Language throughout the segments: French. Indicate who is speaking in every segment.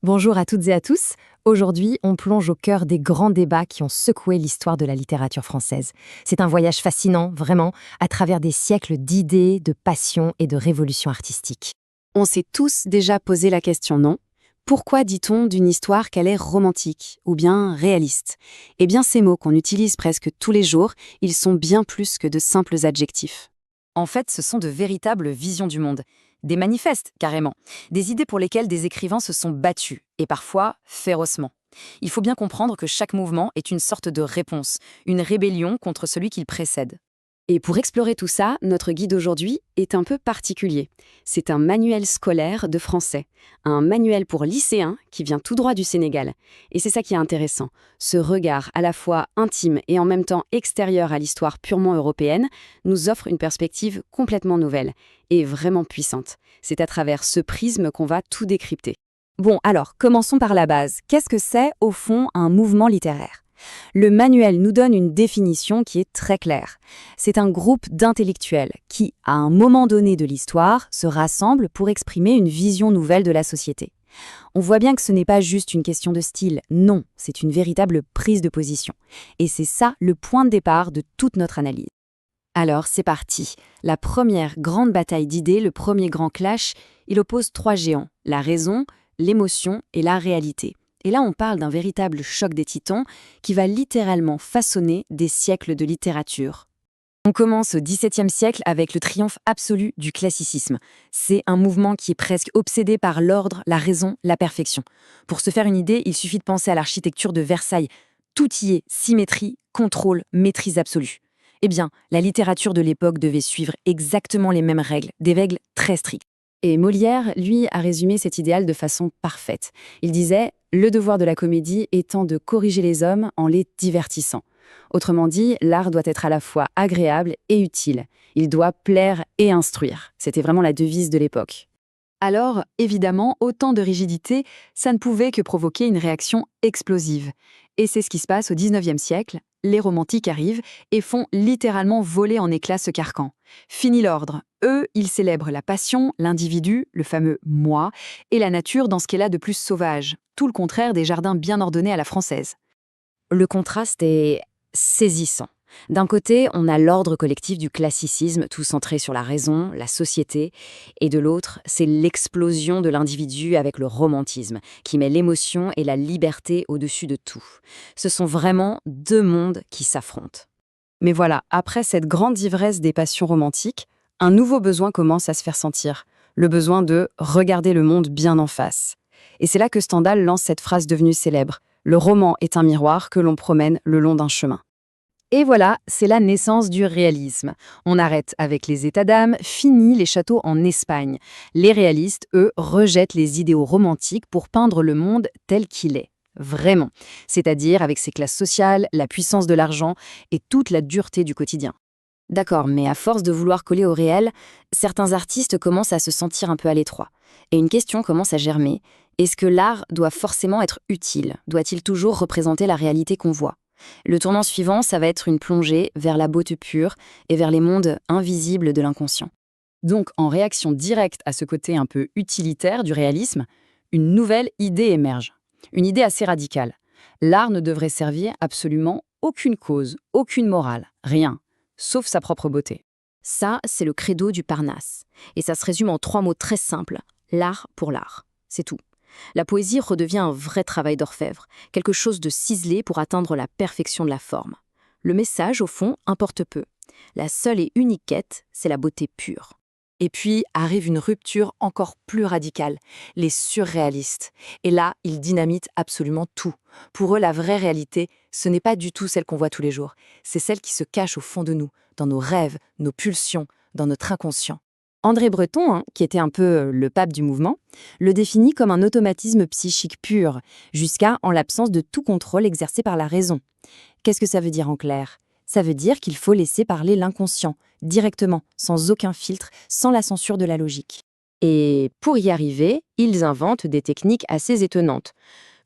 Speaker 1: Bonjour à toutes et à tous. Aujourd'hui, on plonge au cœur des grands débats qui ont secoué l'histoire de la littérature française. C'est un voyage fascinant, vraiment, à travers des siècles d'idées, de passions et de révolutions artistiques.
Speaker 2: On s'est tous déjà posé la question, non? Pourquoi dit-on d'une histoire qu'elle est romantique ou bien réaliste? Eh bien, ces mots qu'on utilise presque tous les jours, ils sont bien plus que de simples adjectifs.
Speaker 1: En fait, ce sont de véritables visions du monde. Des manifestes, carrément. Des idées pour lesquelles des écrivains se sont battus, et parfois férocement. Il faut bien comprendre que chaque mouvement est une sorte de réponse, une rébellion contre celui qu'il précède.
Speaker 2: Et pour explorer tout ça, notre guide aujourd'hui est un peu particulier. C'est un manuel scolaire de français, un manuel pour lycéens qui vient tout droit du Sénégal. Et c'est ça qui est intéressant, ce regard à la fois intime et en même temps extérieur à l'histoire purement européenne nous offre une perspective complètement nouvelle et vraiment puissante. C'est à travers ce prisme qu'on va tout décrypter.
Speaker 3: Bon, alors, commençons par la base. Qu'est-ce que c'est, au fond, un mouvement littéraire ? Le manuel nous donne une définition qui est très claire. C'est un groupe d'intellectuels qui, à un moment donné de l'histoire, se rassemblent pour exprimer une vision nouvelle de la société. On voit bien que ce n'est pas juste une question de style, non, c'est une véritable prise de position. Et c'est ça le point de départ de toute notre analyse. Alors, c'est parti. La première grande bataille d'idées, le premier grand clash, il oppose trois géants, la raison, l'émotion et la réalité. Et là, on parle d'un véritable choc des titans qui va littéralement façonner des siècles de littérature.
Speaker 1: On commence au XVIIe siècle avec le triomphe absolu du classicisme. C'est un mouvement qui est presque obsédé par l'ordre, la raison, la perfection. Pour se faire une idée, il suffit de penser à l'architecture de Versailles. Tout y est symétrie, contrôle, maîtrise absolue. Eh bien, la littérature de l'époque devait suivre exactement les mêmes règles, des règles très strictes.
Speaker 2: Et Molière, lui, a résumé cet idéal de façon parfaite. Il disait « Le devoir de la comédie étant de corriger les hommes en les divertissant ». Autrement dit, l'art doit être à la fois agréable et utile. Il doit plaire et instruire. C'était vraiment la devise de l'époque.
Speaker 1: Alors, évidemment, autant de rigidité, ça ne pouvait que provoquer une réaction explosive. Et c'est ce qui se passe au XIXe siècle. Les romantiques arrivent et font littéralement voler en éclats ce carcan. Fini l'ordre. Eux, ils célèbrent la passion, l'individu, le fameux « moi », et la nature dans ce qu'elle a de plus sauvage, tout le contraire des jardins bien ordonnés à la française.
Speaker 3: Le contraste est saisissant. D'un côté, on a l'ordre collectif du classicisme, tout centré sur la raison, la société, et de l'autre, c'est l'explosion de l'individu avec le romantisme, qui met l'émotion et la liberté au-dessus de tout. Ce sont vraiment deux mondes qui s'affrontent.
Speaker 2: Mais voilà, après cette grande ivresse des passions romantiques, un nouveau besoin commence à se faire sentir, le besoin de regarder le monde bien en face. Et c'est là que Stendhal lance cette phrase devenue célèbre. Le roman est un miroir que l'on promène le long d'un chemin.
Speaker 1: Et voilà, c'est la naissance du réalisme. On arrête avec les états d'âme, fini les châteaux en Espagne. Les réalistes, eux, rejettent les idéaux romantiques pour peindre le monde tel qu'il est. Vraiment. C'est-à-dire avec ses classes sociales, la puissance de l'argent et toute la dureté du quotidien.
Speaker 3: D'accord, mais à force de vouloir coller au réel, certains artistes commencent à se sentir un peu à l'étroit. Et une question commence à germer. Est-ce que l'art doit forcément être utile? Doit-il toujours représenter la réalité qu'on voit? Le tournant suivant, ça va être une plongée vers la beauté pure et vers les mondes invisibles de l'inconscient.
Speaker 2: Donc, en réaction directe à ce côté un peu utilitaire du réalisme, une nouvelle idée émerge. Une idée assez radicale. L'art ne devrait servir absolument aucune cause, aucune morale, rien, sauf sa propre beauté.
Speaker 3: Ça, c'est le credo du Parnasse. Et ça se résume en trois mots très simples. L'art pour l'art. C'est tout. La poésie redevient un vrai travail d'orfèvre, quelque chose de ciselé pour atteindre la perfection de la forme. Le message, au fond, importe peu. La seule et unique quête, c'est la beauté pure.
Speaker 1: Et puis arrive une rupture encore plus radicale, les surréalistes. Et là, ils dynamitent absolument tout. Pour eux, la vraie réalité, ce n'est pas du tout celle qu'on voit tous les jours. C'est celle qui se cache au fond de nous, dans nos rêves, nos pulsions, dans notre inconscient.
Speaker 2: André Breton, qui était un peu le pape du mouvement, le définit comme un automatisme psychique pur, jusqu'à en l'absence de tout contrôle exercé par la raison. Qu'est-ce que ça veut dire en clair ? Ça veut dire qu'il faut laisser parler l'inconscient, directement, sans aucun filtre, sans la censure de la logique. Et pour y arriver, ils inventent des techniques assez étonnantes,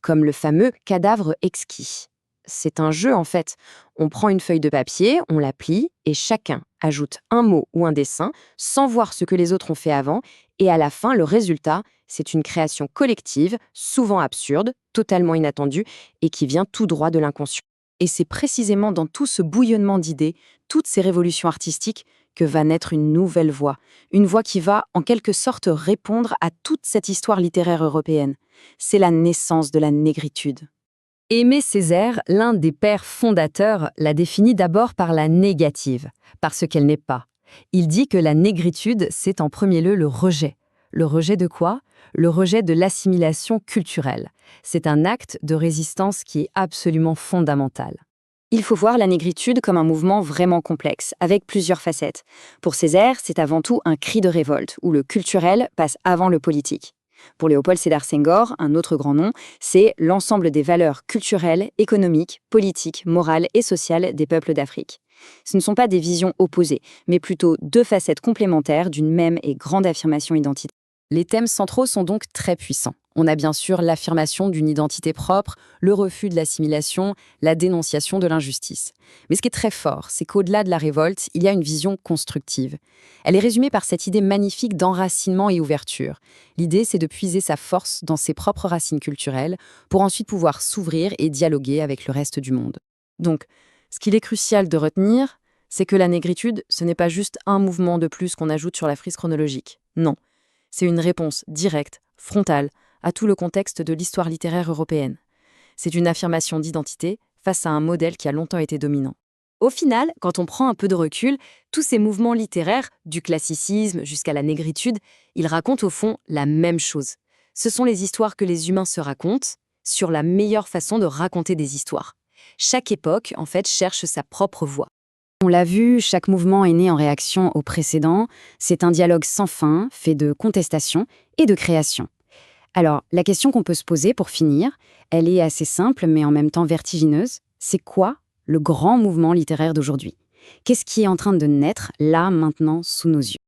Speaker 2: comme le fameux cadavre exquis. C'est un jeu en fait. On prend une feuille de papier, on la plie et chacun ajoute un mot ou un dessin sans voir ce que les autres ont fait avant Et à la fin, le résultat, c'est une création collective, souvent absurde, totalement inattendue, et qui vient tout droit de l'inconscient. Et c'est précisément dans tout ce bouillonnement d'idées, toutes ces révolutions artistiques, que va naître une nouvelle voie. Une voie qui va, en quelque sorte, répondre à toute cette histoire littéraire européenne. C'est la naissance de la négritude.
Speaker 3: Aimé Césaire, l'un des pères fondateurs, la définit d'abord par la négative, par ce qu'elle n'est pas. Il dit que la négritude, c'est en premier lieu le rejet. Le rejet de quoi? Le rejet de l'assimilation culturelle. C'est un acte de résistance qui est absolument fondamental.
Speaker 2: Il faut voir la négritude comme un mouvement vraiment complexe, avec plusieurs facettes. Pour Césaire, c'est avant tout un cri de révolte, où le culturel passe avant le politique. Pour Léopold Sédar Senghor, un autre grand nom, c'est l'ensemble des valeurs culturelles, économiques, politiques, morales et sociales des peuples d'Afrique. Ce ne sont pas des visions opposées, mais plutôt deux facettes complémentaires d'une même et grande affirmation identitaire.
Speaker 3: Les thèmes centraux sont donc très puissants. On a bien sûr l'affirmation d'une identité propre, le refus de l'assimilation, la dénonciation de l'injustice. Mais ce qui est très fort, c'est qu'au-delà de la révolte, il y a une vision constructive. Elle est résumée par cette idée magnifique d'enracinement et ouverture. L'idée, c'est de puiser sa force dans ses propres racines culturelles pour ensuite pouvoir s'ouvrir et dialoguer avec le reste du monde. Donc, ce qu'il est crucial de retenir, c'est que la négritude, ce n'est pas juste un mouvement de plus qu'on ajoute sur la frise chronologique. Non. C'est une réponse directe, frontale, à tout le contexte de l'histoire littéraire européenne. C'est une affirmation d'identité face à un modèle qui a longtemps été dominant. Au final, quand on prend un peu de recul, tous ces mouvements littéraires, du classicisme jusqu'à la négritude, ils racontent au fond la même chose. Ce sont les histoires que les humains se racontent sur la meilleure façon de raconter des histoires. Chaque époque, en fait, cherche sa propre voie.
Speaker 2: On l'a vu, chaque mouvement est né en réaction au précédent. C'est un dialogue sans fin, fait de contestation et de création. Alors, la question qu'on peut se poser pour finir, elle est assez simple mais en même temps vertigineuse. C'est quoi le grand mouvement littéraire d'aujourd'hui? Qu'est-ce qui est en train de naître, là, maintenant, sous nos yeux?